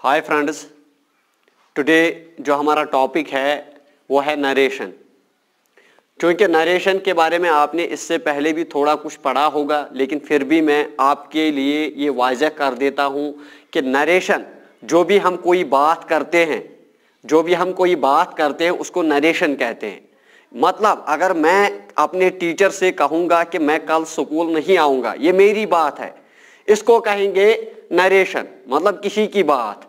Hi friends, today जो हमारा topic है वो है नरेशन। क्योंकि नरेशन के बारे में आपने इससे पहले भी थोड़ा कुछ पढ़ा होगा, लेकिन फिर भी मैं आपके लिए ये वाज़ह कर देता हूँ कि नरेशन जो भी हम कोई बात करते हैं उसको नरेशन कहते हैं। मतलब अगर मैं अपने टीचर से कहूँगा कि मैं कल स्कूल नहीं आऊँगा, ये मेरी बात है, इसको कहेंगे नरेशन, मतलब किसी की बात।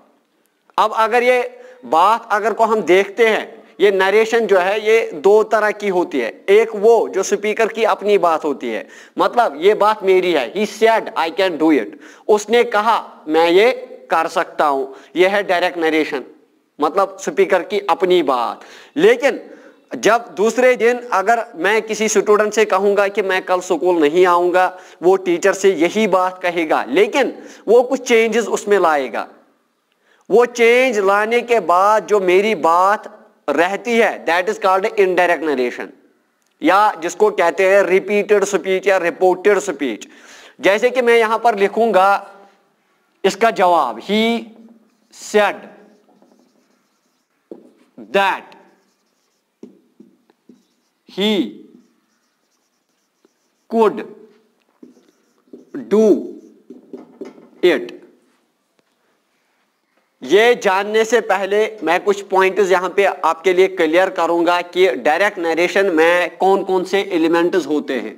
अब अगर ये बात अगर को हम देखते हैं, ये नरेशन जो है ये दो तरह की होती है। एक वो जो स्पीकर की अपनी बात होती है, मतलब ये बात मेरी है, he said I can do it, उसने कहा मैं ये कर सकता हूं, ये है डायरेक्ट नरेशन, मतलब स्पीकर की अपनी बात। लेकिन जब दूसरे दिन अगर मैं किसी स्टूडेंट से कहूंगा कि मैं कल स्कूल नहीं आऊंगा, वो टीचर से यही बात कहेगा, लेकिन वो कुछ चेंजेस उसमें लाएगा। वो चेंज लाने के बाद जो मेरी बात रहती है, that is called indirect narration, या जिसको कहते हैं रिपीटेड स्पीच या रिपोर्टेड स्पीच। जैसे कि मैं यहां पर लिखूंगा इसका जवाब, he said that he could do it। ये जानने से पहले मैं कुछ पॉइंट्स यहां पे आपके लिए क्लियर करूंगा कि डायरेक्ट नरेशन में कौन कौन से एलिमेंट्स होते हैं।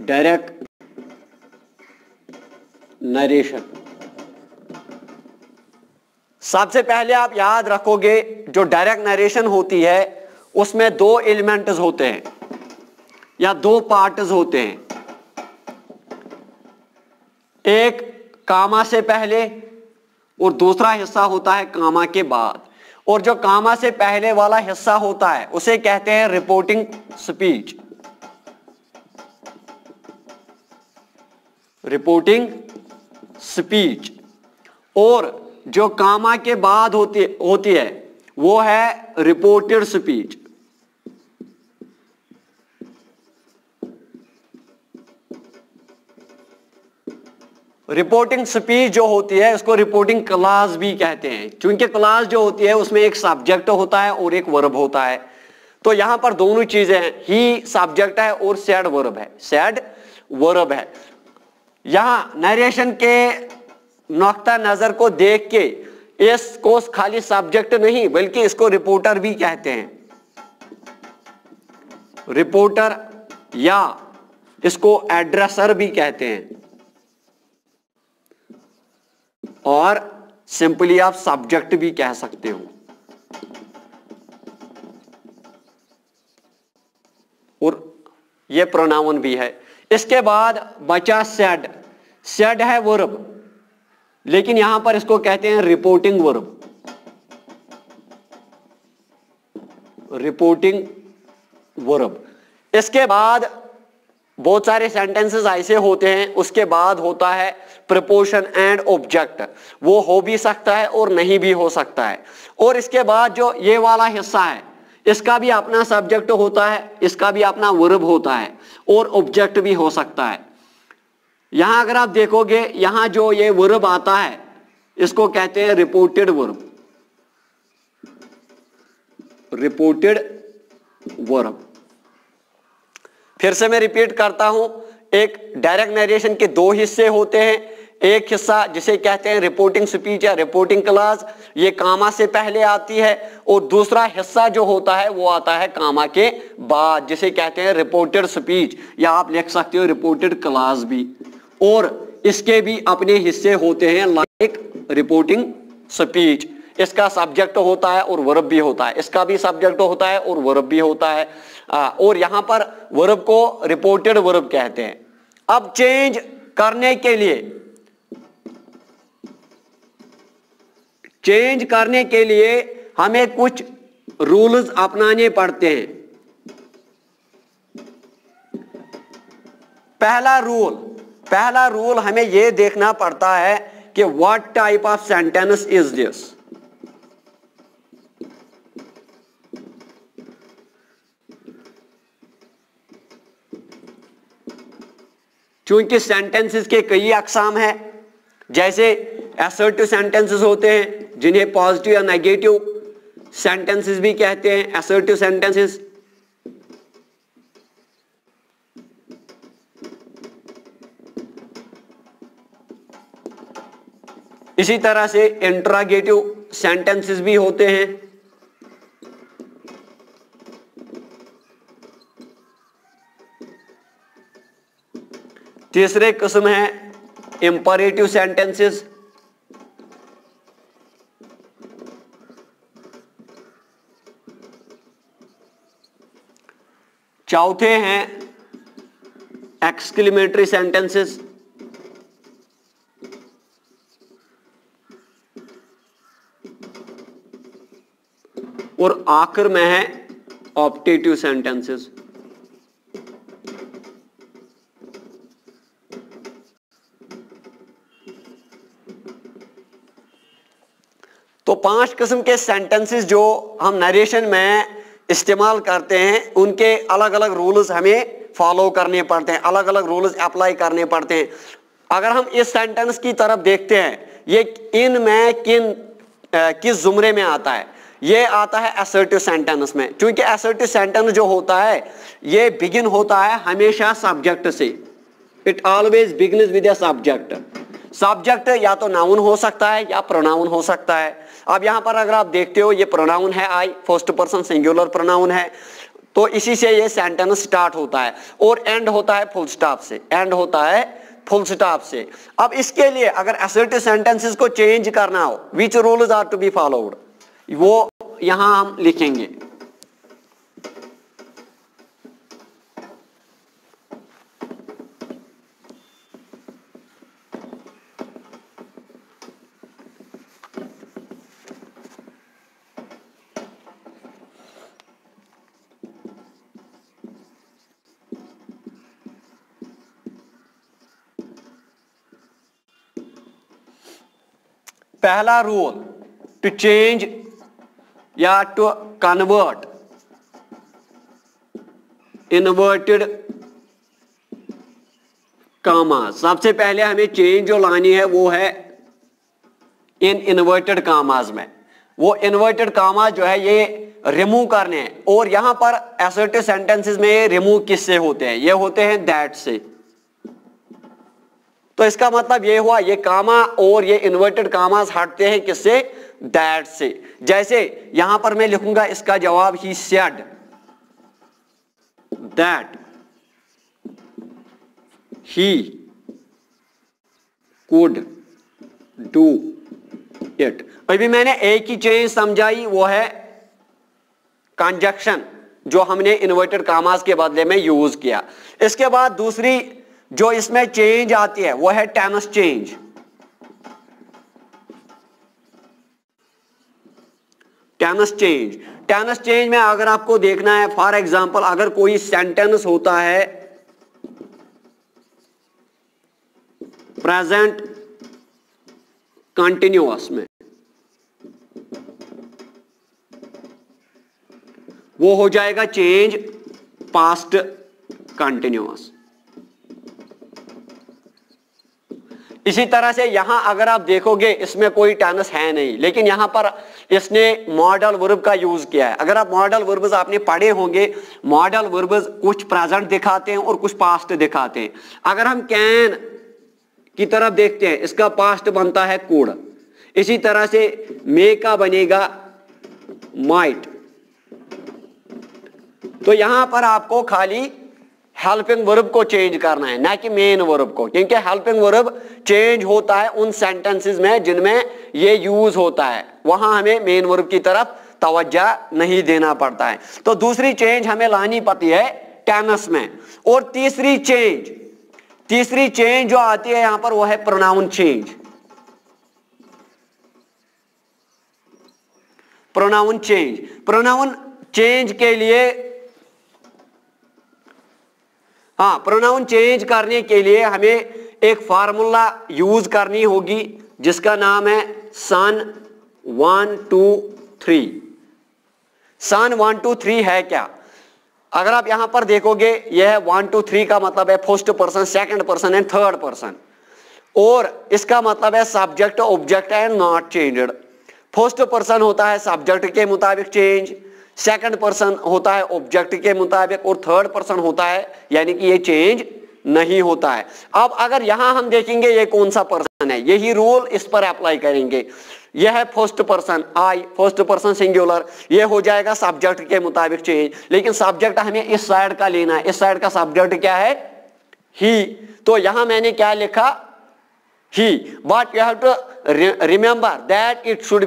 डायरेक्ट नरेशन, सबसे पहले आप याद रखोगे जो डायरेक्ट नरेशन होती है उसमें दो एलिमेंट्स होते हैं या दो पार्ट्स होते हैं। एक कामा से पहले और दूसरा हिस्सा होता है कामा के बाद। और जो कामा से पहले वाला हिस्सा होता है उसे कहते हैं रिपोर्टिंग स्पीच। Reporting speech. और जो कामा के बाद होती है वो है रिपोर्टेड स्पीच। रिपोर्टिंग स्पीच जो होती है उसको रिपोर्टिंग क्लास भी कहते हैं, क्योंकि क्लास जो होती है उसमें एक सब्जेक्ट होता है और एक वर्ब होता है। तो यहां पर दोनों चीजें हैं, ही सब्जेक्ट है और सेड वर्ब है, सेड वर्ब है। यहां नरेशन के नुक्ता नजर को देख के इसको खाली सब्जेक्ट नहीं बल्कि इसको रिपोर्टर भी कहते हैं, रिपोर्टर, या इसको एड्रेसर भी कहते हैं, और सिंपली आप सब्जेक्ट भी कह सकते हो। और ये प्रोनाउन भी है। इसके बाद बचा सेड। सेड है वर्ब, लेकिन यहां पर इसको कहते हैं रिपोर्टिंग वर्ब। Reporting verb. इसके बाद बहुत सारे सेंटेंसेस ऐसे होते हैं, उसके बाद होता है प्रीपोजिशन एंड ऑब्जेक्ट। वो हो भी सकता है और नहीं भी हो सकता है। और इसके बाद जो ये वाला हिस्सा है इसका भी अपना सब्जेक्ट होता है, इसका भी अपना वर्ब होता है, और ऑब्जेक्ट भी हो सकता है। यहां अगर आप देखोगे, यहां जो ये वर्ब आता है इसको कहते हैं रिपोर्टेड वर्ब। Reported verb. फिर से मैं रिपीट करता हूं, एक डायरेक्ट नरेशन के दो हिस्से होते हैं। एक हिस्सा जिसे कहते हैं रिपोर्टिंग स्पीच या रिपोर्टिंग क्लास, ये कामा से पहले आती है, और दूसरा हिस्सा जो होता है वो आता है कामा के बाद, जिसे कहते हैं रिपोर्टेड स्पीच, या आप लिख सकते हो रिपोर्टेड क्लास भी। और इसके भी अपने हिस्से होते हैं, लाइक रिपोर्टिंग स्पीच। इसका सब्जेक्ट होता है और वर्ब भी होता है, इसका भी सब्जेक्ट होता है और वर्ब भी होता है। और यहां पर वर्ब को रिपोर्टेड वर्ब कहते हैं। अब चेंज करने के लिए हमें कुछ रूल्स अपनाने पड़ते हैं। पहला रूल हमें यह देखना पड़ता है कि what type of sentence is this. क्योंकि सेंटेंसेस के कई अकसाम है, जैसे असर्टिव सेंटेंसेस होते हैं जिन्हें पॉजिटिव या नेगेटिव सेंटेंसेस भी कहते हैं, असर्टिव सेंटेंसेस। इसी तरह से इंट्रोगेटिव सेंटेंसेस भी होते हैं। तीसरे किस्म है इंपरेटिव सेंटेंसेस। चौथे हैं एक्सक्लेमेटरी सेंटेंसेस। और आखिर में है ऑप्टेटिव सेंटेंसेस। तो 5 किस्म के सेंटेंसेस जो हम नरेशन में इस्तेमाल करते हैं, उनके अलग अलग रूल्स हमें फॉलो करने पड़ते हैं, अलग अलग रूल्स अप्लाई करने पड़ते हैं। अगर हम इस सेंटेंस की तरफ देखते हैं, ये इनमें किस जुमरे में आता है? ये आता है असर्टिव सेंटेंस में, क्योंकि असर्टिव सेंटेंस जो होता है ये बिगिन होता है हमेशा सब्जेक्ट से। It always begins with a subject. Subject या तो नाउन हो सकता है या प्रोनाउन हो सकता है। अब यहां पर अगर आप देखते हो ये प्रोनाउन है आई, फर्स्ट पर्सन सिंगुलर प्रोनाउन है, तो इसी से ये सेंटेंस स्टार्ट होता है और एंड होता है फुल स्टॉप से, एंड होता है फुल स्टॉप से। अब इसके लिए अगर असर्टिव सेंटेंसेस को चेंज करना हो, which rules are to be followed, वो यहां हम लिखेंगे। पहला रूल, टू चेंज या टू कन्वर्ट इन्वर्टेड कामा। सबसे पहले हमें चेंज जो लानी है वो है इन इन्वर्टेड कामाज में। वो इन्वर्टेड कामा जो है ये रिमूव करने हैं, और यहां पर असर्टिव सेंटेंसेस में रिमूव किससे होते हैं? ये होते हैं दैट से। तो इसका मतलब ये हुआ ये कामा और ये इन्वर्टेड कामास हटते हैं किससे? दैट से। जैसे यहां पर मैं लिखूंगा इसका जवाब, he said that he could do it. अभी मैंने एक ही चेंज समझाई, वो है कंजक्शन जो हमने इन्वर्टेड कामास के बदले में यूज किया। इसके बाद दूसरी जो इसमें चेंज आती है वो है tense change. Tense change, tense change में अगर आपको देखना है, फॉर एग्जांपल अगर कोई सेंटेंस होता है प्रेजेंट कंटिन्यूअस में, वो हो जाएगा चेंज पास्ट कंटिन्यूअस। इसी तरह से यहां अगर आप देखोगे इसमें कोई टेंस है नहीं, लेकिन यहां पर इसने मॉडल वर्ब का यूज किया है। अगर आप मॉडल वर्ब्स आपने पढ़े होंगे, मॉडल वर्ब्स कुछ प्रेजेंट दिखाते हैं और कुछ पास्ट दिखाते हैं। अगर हम कैन की तरफ देखते हैं, इसका पास्ट बनता है कुड। इसी तरह से मे का बनेगा माइट। तो यहां पर आपको खाली हेल्पिंग वर्ब को चेंज करना है, ना कि मेन वर्ब को, क्योंकि हेल्पिंग वर्ब चेंज होता है उन सेंटेंसेस में जिनमें ये यूज होता है, वहां हमें मेन वर्ब की तरफ तवज्जो नहीं देना पड़ता है। तो दूसरी चेंज हमें लानी पड़ती है टेंस में। और तीसरी चेंज जो आती है यहां पर वो है प्रोनाउन चेंज। प्रोनाउन चेंज के लिए, प्रोनाउन चेंज करने के लिए हमें एक फार्मूला यूज करनी होगी जिसका नाम है सन 1 2 3। सन 1 2 3 है क्या? अगर आप यहां पर देखोगे, यह 1 2 3 का मतलब है first person, second person and third person. और इसका मतलब है subject object and not changed. First person होता है सब्जेक्ट के मुताबिक चेंज, सेकंड पर्सन होता है ऑब्जेक्ट के मुताबिक, और थर्ड पर्सन होता है यानी कि ये चेंज नहीं होता है। अब अगर यहां हम देखेंगे ये कौन सा पर्सन है, यही रूल इस पर अप्लाई करेंगे। यह है first person I, first person singular, ये हो जाएगा सब्जेक्ट के मुताबिक चेंज, लेकिन सब्जेक्ट हमें इस साइड का लेना है। इस साइड का सब्जेक्ट क्या है? ही। तो यहां मैंने क्या लिखा? He. But you have to remember that it should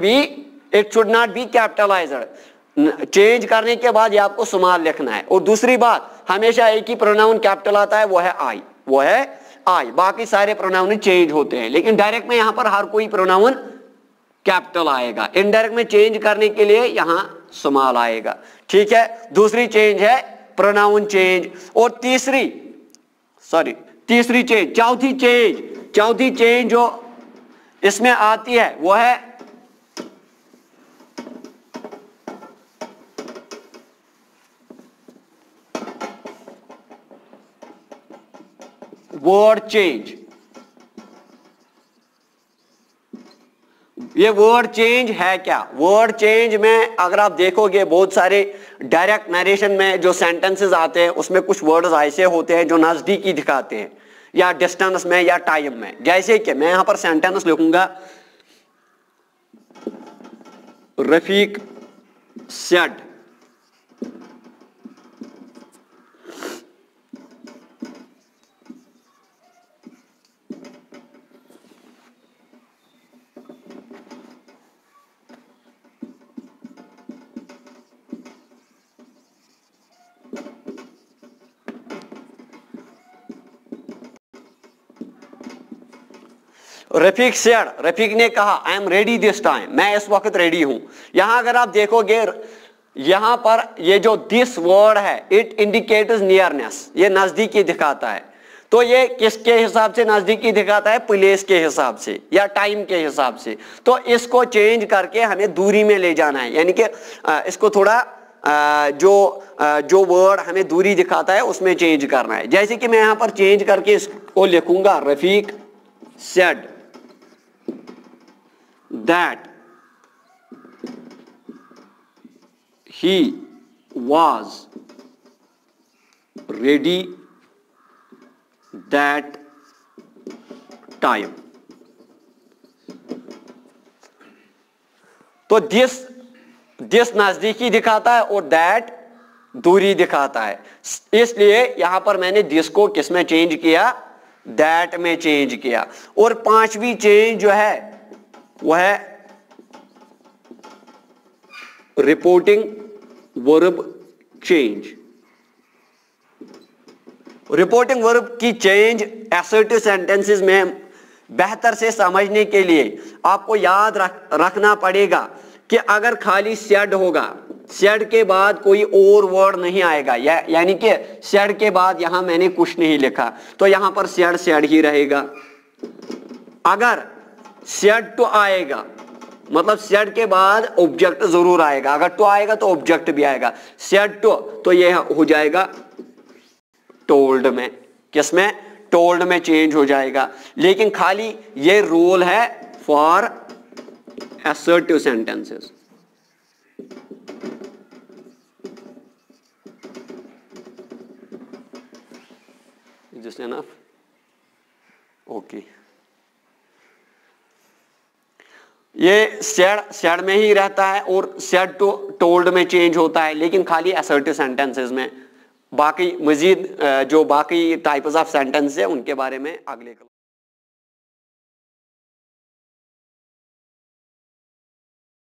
not be capitalized. Change करने के बाद ये आपको स्मॉल लिखना है। और दूसरी बात, हमेशा एक ही प्रोनाउन कैपिटल आता है, वो है आई, वो है आई। बाकी सारे प्रोनाउन चेंज होते हैं, लेकिन डायरेक्ट में यहां पर हर कोई प्रोनाउन कैपिटल आएगा। इनडायरेक्ट में चेंज करने के लिए यहां स्मॉल आएगा। ठीक है, दूसरी चेंज है प्रोनाउन चेंज। और तीसरी चेंज, चौथी चेंज जो इसमें आती है वो है वर्ड चेंज। ये वर्ड चेंज है क्या? वर्ड चेंज में अगर आप देखोगे बहुत सारे डायरेक्ट नरेशन में जो सेंटेंसेस आते हैं उसमें कुछ वर्ड्स ऐसे होते हैं जो नजदीकी दिखाते हैं, या डिस्टेंस में या टाइम में। जैसे कि मैं यहां पर सेंटेंस लिखूंगा, रफीक सेड। रफीक सेड, रफीक ने कहा I am ready this time, मैं इस वक्त रेडी हूं। यहां अगर आप देखोगे यहां पर ये जो दिस वर्ड है इट इंडिकेट्स नियरनेस, ये नजदीकी दिखाता है। तो ये किसके हिसाब से नजदीकी दिखाता है? प्लेस के हिसाब से या टाइम के हिसाब से। तो इसको चेंज करके हमें दूरी में ले जाना है, यानी कि इसको थोड़ा जो वर्ड हमें दूरी दिखाता है उसमें चेंज करना है। जैसे कि मैं यहां पर चेंज करके इसको लिखूंगा, Rafiq said that he was ready that time। तो दिस नजदीकी दिखाता है और दैट दूरी दिखाता है, इसलिए यहां पर मैंने दिस को किस में चेंज किया? दैट में चेंज किया। और पांचवी चेंज जो है वो है reporting verb change. Reporting verb की चेंज असर्टिव सेंटेंसेस में बेहतर से समझने के लिए आपको याद रखना पड़ेगा कि अगर खाली सेड होगा, सेड के बाद कोई और वर्ड नहीं आएगा, यानी कि सेड के बाद यहां मैंने कुछ नहीं लिखा, तो यहां पर सेड ही रहेगा। अगर सेड टू आएगा मतलब सेड के बाद ऑब्जेक्ट जरूर आएगा, अगर टू आएगा तो ऑब्जेक्ट भी आएगा। सेड टू तो ये हो जाएगा टोल्ड में, किसमें? टोल्ड में चेंज हो जाएगा। लेकिन खाली ये रूल है for assertive sentences. Is this enough? Okay, ये सेड में ही रहता है और सेड टू टोल्ड में चेंज होता है, लेकिन खाली असर्टिव सेंटेंसेस में। बाकी मजीद जो बाकी टाइप्स ऑफ सेंटेंस है उनके बारे में अगले